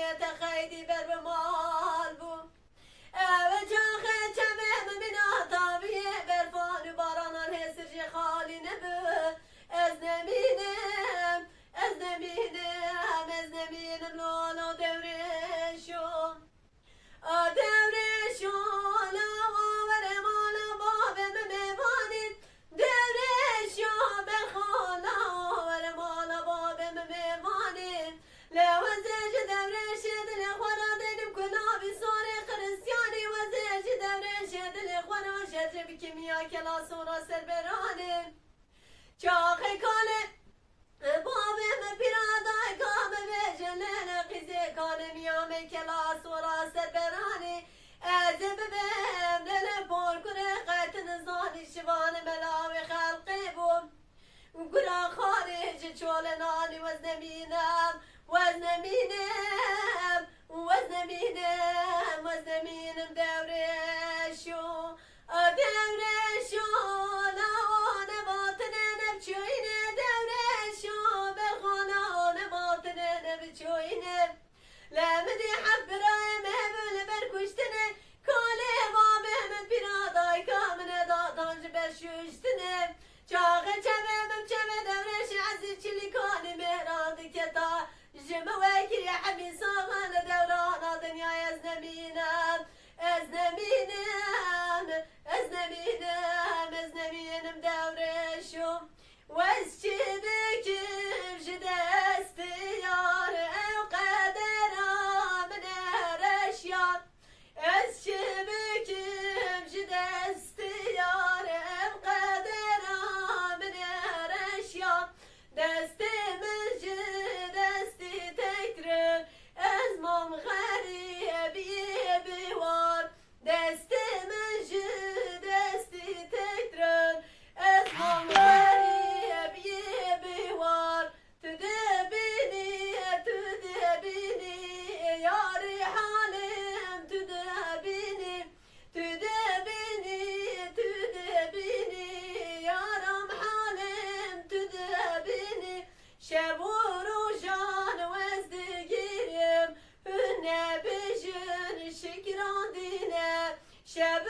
دنیا تخیدی بر بمال بو و جاخه چمه بنا تابیه برفان بارانان هسرج خالی نبو از نمینم لولو دورشو دورشو لوا ورمالا بابم میوانید دورشو بخالا ورمالا بابم میوانید لوزج دورش دل خورا دلم کنابی سوری خرسیانی وزج دورش دل خورا شجر بکیمیا کلاس و را سر برانه چاقه کاله بابم پیرادای کام بجنن قیزه کانه میام کلاس و را سر برانه از ببم دل پر کنه قیتن زانی شوان ملاوی خلقی بوم گرا خارج چول نانی وزنمینم دورشو لعان باطنه نبچوینه دورشو بخانه باطنه نبچوینه لمدی حب برای مهبل برکشتنه کاله بابه من پیرادای کامنه دادانج برشوشتنه چاقه چمه دورش عزیز چلی کانی مهران کتا جمع وکری حبی ساغان دوران دنیای از نمینم دورشو وز چی بکم جدست یار او قدرام نرش یار از چی بکم جدست یار او قدرام نرش یار دست من جدستی تکرم از مام غریبی بیوار دست من جدستی تکرم از مام غریبی بیوار تو دبینی یاری حالم تو دبینی یارم حالم تو دبینی شب و روزان وزدگیرم هنه بجن شکران دینه شب